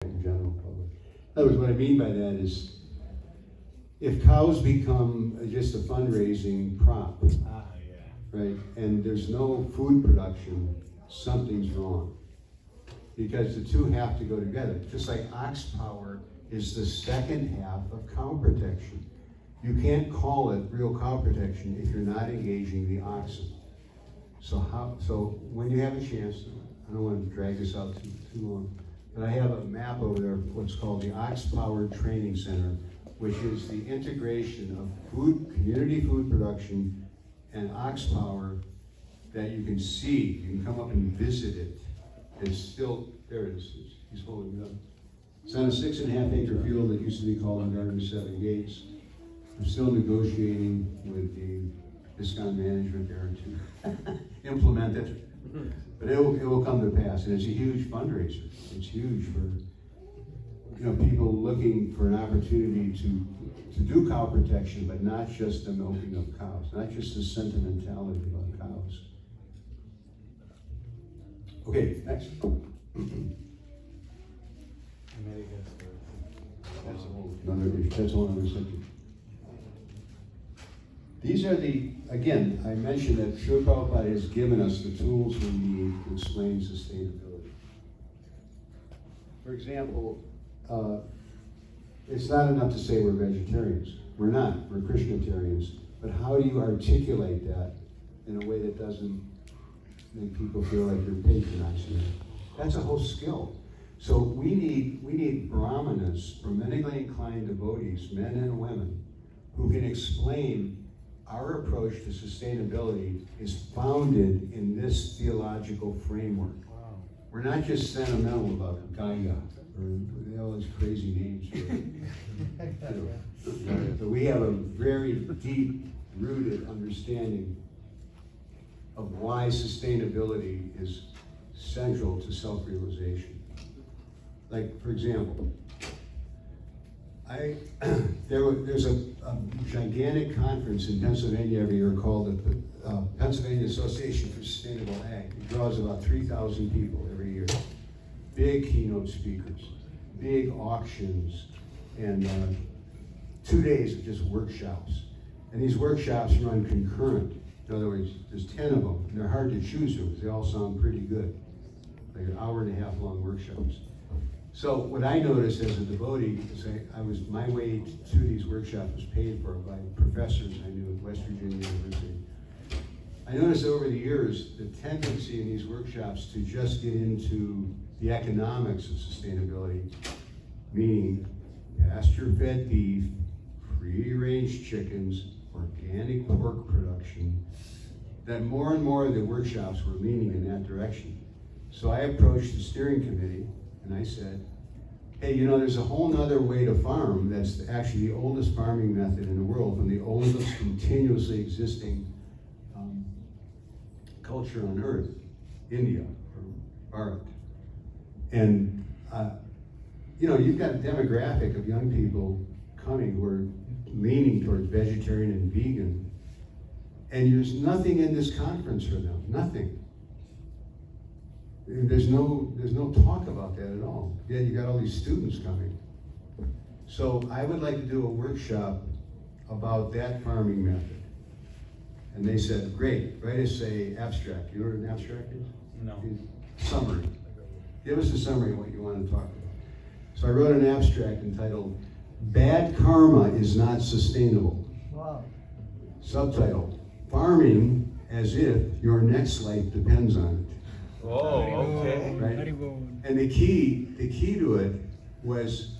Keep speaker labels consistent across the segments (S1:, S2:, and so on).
S1: in general public. In other words, what I mean by that is, if cows become just a fundraising prop, right, and there's no food production, something's wrong. Because the two have to go together. Just like ox power is the second half of cow protection. You can't call it real cow protection if you're not engaging the oxen. So when you have a chance, I don't want to drag this out too long, but I have a map over there, what's called the Ox Powered Training Center, which is the integration of community food production and ox power that you can see. You can come up and visit it. It's still, there it is, he's holding it up. It's on a 6.5 acre field that used to be called the Garden of Seven Gates. I'm still negotiating with the ISKCON management there to implement it. But it will come to pass, and it's a huge fundraiser. It's huge for people looking for an opportunity to do cow protection, but not just the milking of cows, not just the sentimentality about cows. Okay, next. That's a whole other subject. These are again, I mentioned that Srila Prabhupada has given us the tools we need to explain sustainability. For example, it's not enough to say we're vegetarians. We're not, we're Krishnatarians. But how do you articulate that in a way that doesn't make people feel like you're patronizing them? That's a whole skill. So we need brahmanas, Brahmanically inclined devotees, men and women, who can explain our approach to sustainability is founded in this theological framework. Wow. We're not just sentimental about Gaia, or all those crazy names. But we have a very deep-rooted understanding of why sustainability is central to self-realization. Like, for example, there's a gigantic conference in Pennsylvania every year called the Pennsylvania Association for Sustainable Ag. It draws about 3,000 people every year. Big keynote speakers, big auctions, and 2 days of just workshops. And these workshops run concurrent. In other words, there's 10 of them, and they're hard to choose from because they all sound pretty good. Like an hour-and-a-half long workshops. So what I noticed as a devotee is my way to these workshops was paid for by professors I knew at West Virginia University. I noticed over the years the tendency in these workshops to just get into the economics of sustainability, meaning pasture-fed beef, free-range chickens, organic pork production, that more and more of the workshops were leaning in that direction. So I approached the steering committee and I said, hey, there's a whole nother way to farm that's actually the oldest farming method in the world, from the oldest continuously existing culture on earth, India, or Bharat. And, you've got a demographic of young people coming who are leaning towards vegetarian and vegan, and there's nothing in this conference for them, nothing. There's no talk about that at all. Yet you got all these students coming. So I would like to do a workshop about that farming method. And they said, great, write us a abstract. You know what an abstract is?
S2: No.
S1: Summary. Give us a summary of what you want to talk about. So I wrote an abstract entitled, Bad Karma is Not Sustainable.
S3: Wow.
S1: Subtitle, Farming as If Your Next Life Depends on it.
S2: Oh, okay.
S1: Right? And the key to it was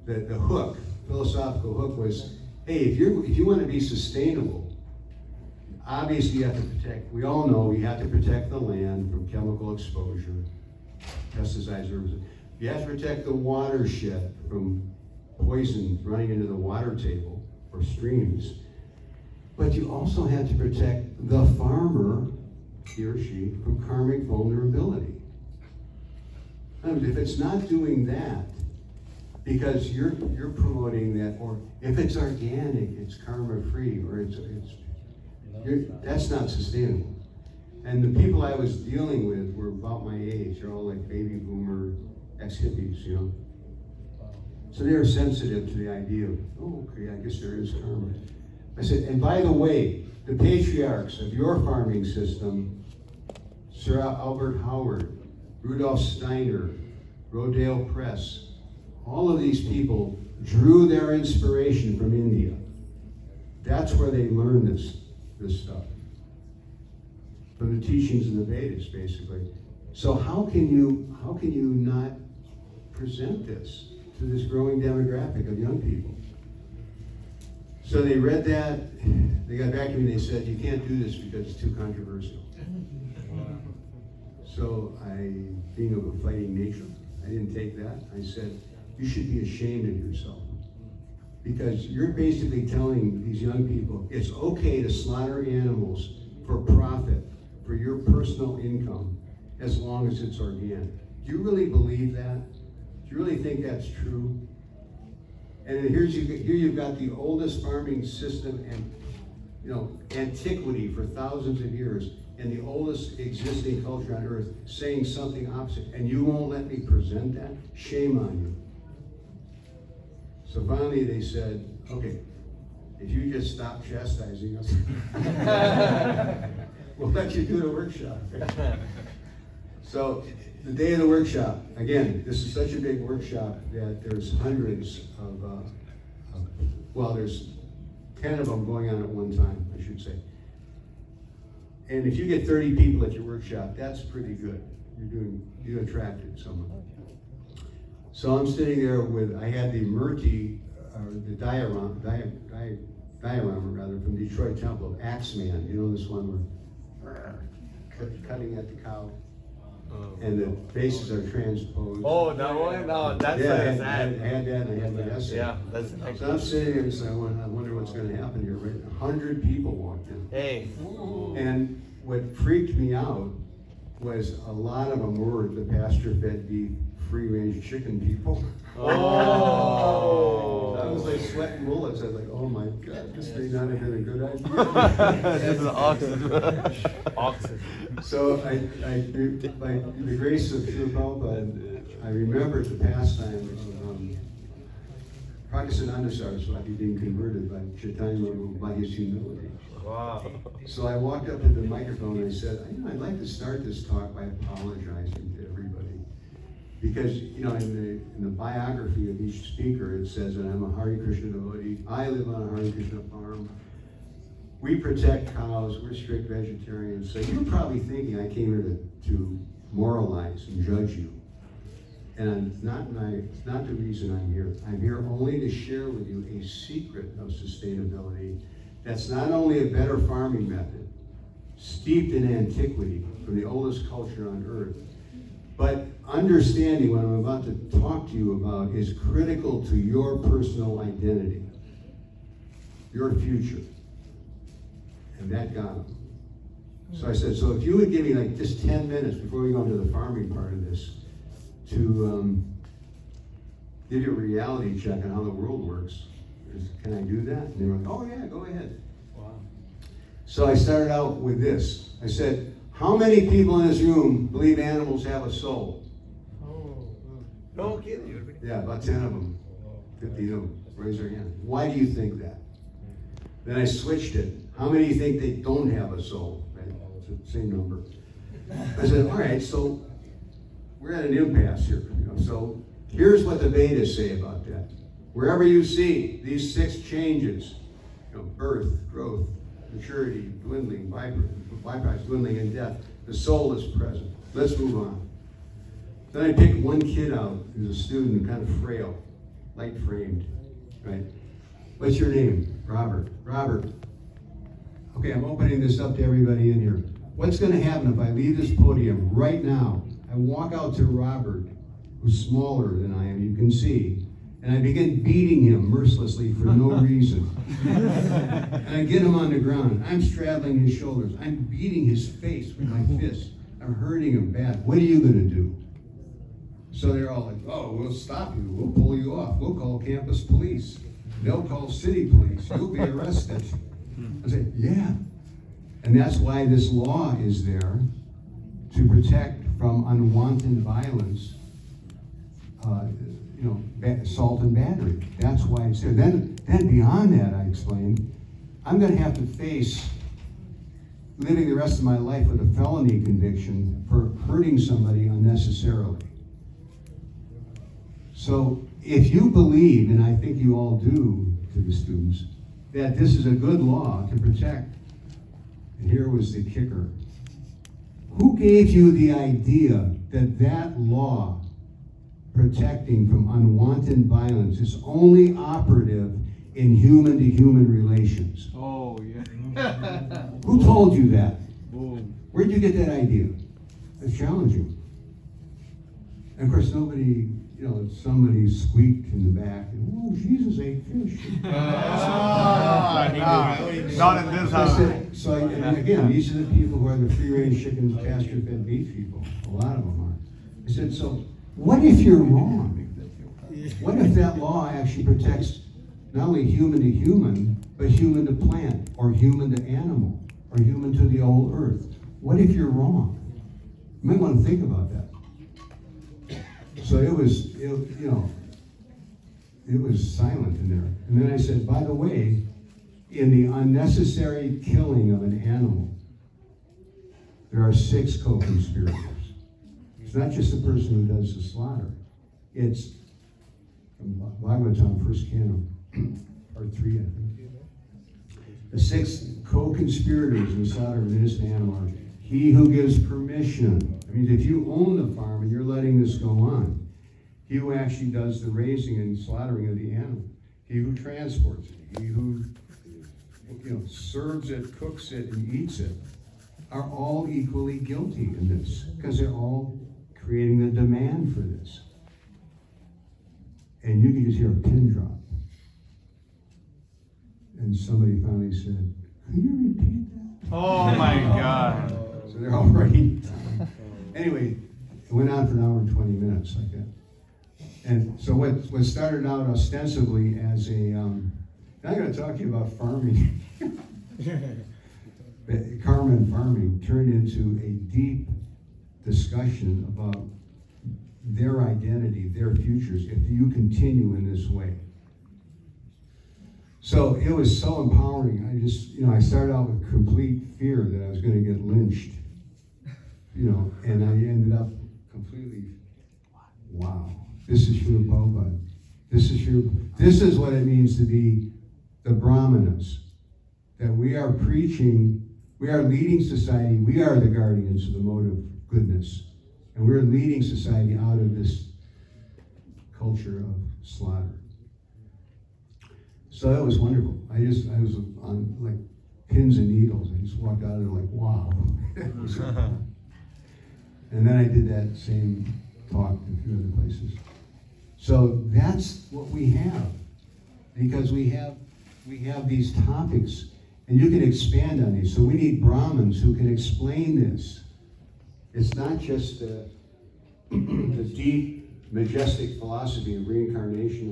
S1: the hook, philosophical hook was, hey, if you want to be sustainable, obviously you have to protect, we all know you have to protect the land from chemical exposure, pesticides, herbicides. You have to protect the watershed from poison running into the water table or streams. But you also have to protect the farmer, he or she, from karmic vulnerability. I mean, if it's not doing that, because you're promoting that, or if it's organic, it's karma-free, or that's not sustainable. And the people I was dealing with were about my age. They're all like baby boomer ex-hippies, So they were sensitive to the idea of, oh, okay, I guess there is karma. I said, and by the way, the patriarchs of your farming system, Sir Albert Howard, Rudolf Steiner, Rodale Press, all of these people drew their inspiration from India. That's where they learned this stuff. From the teachings of the Vedas, basically. So how can you not present this to this growing demographic of young people? So they read that, they got back to me and they said, you can't do this because it's too controversial. So being of a fighting nature, I didn't take that. I said, you should be ashamed of yourself. Because you're basically telling these young people, it's okay to slaughter animals for profit, for your personal income, as long as it's organic. Do you really believe that? Do you really think that's true? And here you've got the oldest farming system and antiquity for thousands of years, and the oldest existing culture on earth saying something opposite, and you won't let me present that? Shame on you. So finally they said, okay, if you just stop chastising us, we'll let you do the workshop. So the day of the workshop, again, this is such a big workshop that there's hundreds well, there's 10 of them going on at one time, I should say. And if you get 30 people at your workshop, that's pretty good. You attracted someone. So I'm sitting there I had the Murti, the diorama from Detroit Temple of Axeman. You know this one where cutting at the cow, and the faces are transposed.
S2: Oh, that one? No, that's
S1: yeah, I had that, and I had my essay.
S2: Yeah, that's
S1: so I'm sitting there and saying, I wonder what's going to happen here. Right? 100 people walked in.
S2: Hey.
S1: And what freaked me out was a lot of them were the pasture-fed beef, free-range chicken people.
S2: Oh.
S1: I was like sweating bullets. I was like, oh my God, this may not have been a good idea.
S2: This is oxygen. Oxygen.
S1: So by the grace of Sri Prabhupada, I remembered the pastime of Prakasananda Saraswati being converted by Chaitanya Mahaprabhu by his humility.
S2: Wow.
S1: So I walked up to the microphone and I said, I'd like to start this talk by apologizing to everybody. Because, in the biography of each speaker, it says that I'm a Hare Krishna devotee. I live on a Hare Krishna farm. We protect cows. We're strict vegetarians. So you're probably thinking I came here to moralize and judge you. And it's not the reason I'm here. I'm here only to share with you a secret of sustainability that's not only a better farming method, steeped in antiquity from the oldest culture on earth, but understanding what I'm about to talk to you about is critical to your personal identity, your future. And that got him. So I said, so if you would give me like just 10 minutes before we go into the farming part of this to give you a reality check on how the world works. Can I do that? And they were like, oh yeah, go ahead. Wow. So I started out with this. I said, how many people in this room believe animals have a soul?
S2: Oh, no kidding.
S1: Yeah, about 10 of them. 50 of them. Raise their hand. Why do you think that? Then I switched it. How many think they don't have a soul? Right? It's the same number. I said, all right, so we're at an impasse here. So here's what the Vedas say about that. Wherever you see these 6 changes, birth, growth, maturity, dwindling, bypass, dwindling, and death, the soul is present. Let's move on. Then I picked one kid out who's a student, kind of frail, light-framed, right? What's your name? Robert. Robert. Okay, I'm opening this up to everybody in here. What's going to happen if I leave this podium right now? I walk out to Robert, who's smaller than I am, you can see, and I begin beating him mercilessly for no reason. And I get him on the ground. I'm straddling his shoulders. I'm beating his face with my fist. I'm hurting him bad. What are you going to do? So they're all like, oh, we'll stop you. We'll pull you off. We'll call campus police. They'll call city police. You'll be arrested. I say, yeah. And that's why this law is there to protect from unwanted violence. assault and battery. That's why it's there. Then beyond that, I explained, I'm going to have to face living the rest of my life with a felony conviction for hurting somebody unnecessarily. So if you believe, and I think you all do to the students, that this is a good law to protect, and here was the kicker. Who gave you the idea that that law protecting from unwanted violence is only operative in human-to-human relations?
S3: Oh, yeah.
S1: Who told you that?
S3: Boom.
S1: Where'd you get that idea? It's challenging. And of course, nobody, somebody squeaked in the back, oh, Jesus ate fish.
S3: Not in this house.
S1: And again, these are the people who are the free-range chickens, pasture-fed beef people. A lot of them are. I said, so what if you're wrong? What if that law actually protects not only human to human, but human to plant, or human to animal, or human to the old earth? What if you're wrong? You might want to think about that. So it was silent in there. And then I said, by the way, in the unnecessary killing of an animal, there are 6 co-conspirators. It's not just the person who does the slaughter. It's from Bhagavatam, first canto, part 3, I think. The 6 co-conspirators in the slaughter of an innocent animal are he who gives permission. I mean, if you own the farm and you're letting this go on, he who actually does the raising and slaughtering of the animal, he who transports it, he who serves it, cooks it, and eats it, are all equally guilty in this, because they're all creating the demand for this. And you can just hear a pin drop. And somebody finally said, "Can you repeat that?"
S3: Oh my God.
S1: So they're all writing. Anyway, it went on for an hour and 20 minutes like that. And so what started out ostensibly as a, now I'm going to talk to you about farming. Carmen farming turned into a deep discussion about their identity, their futures, if you continue in this way. So it was so empowering. I started out with complete fear that I was going to get lynched, and I ended up completely, wow, this is Srila Prabhupada. This is what it means to be the Brahmanas, that we are preaching, we are leading society, we are the guardians of the mode of goodness, and we're leading society out of this culture of slaughter. So that was wonderful. I was on like pins and needles. I just walked out of there like, wow. And then I did that same talk in a few other places. So that's what we have, because we have these topics, and you can expand on these. So we need Brahmins who can explain this. It's not just the deep, majestic philosophy of reincarnation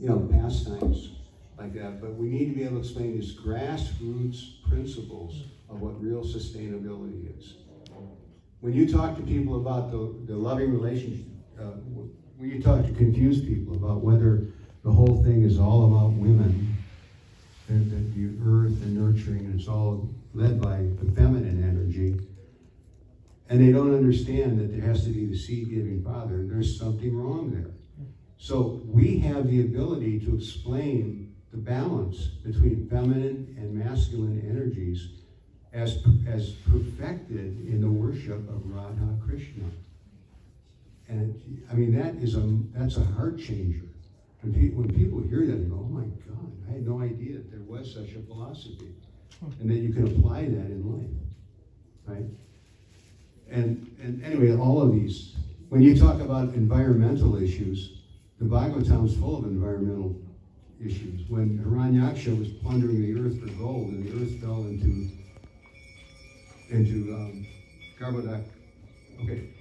S1: and pastimes like that, but we need to be able to explain these grassroots principles of what real sustainability is. When you talk to people about the loving relationship, when you talk to confused people about whether the whole thing is all about women, and the earth and nurturing, and it's all led by the feminine energy, and they don't understand that there has to be the seed-giving father, there's something wrong there. So we have the ability to explain the balance between feminine and masculine energies as perfected in the worship of Radha Krishna. And that's a heart changer. When people hear that, they go, oh my God, I had no idea that there was such a philosophy. And that you can apply that in life, right? And anyway, all of these, when you talk about environmental issues, the Bhagavatam is full of environmental issues. When Hiranyaksha was plundering the earth for gold, and the earth fell into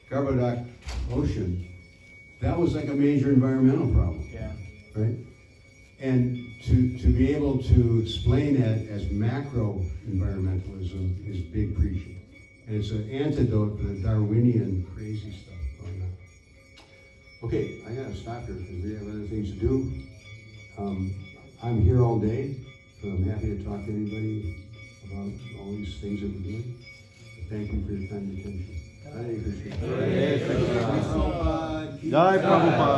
S1: Garbhodak Ocean, that was like a major environmental problem.
S3: Yeah.
S1: Right? And to be able to explain that as macro environmentalism is big preaching. And it's an antidote for the Darwinian crazy stuff going on. Okay, I gotta stop here because we have other things to do. I'm here all day, so I'm happy to talk to anybody about all these things that we're doing. Thank you for your time and attention. Hare Krishna.
S2: Hare Krishna.
S1: Prabhupada.
S3: Jai Prabhupada.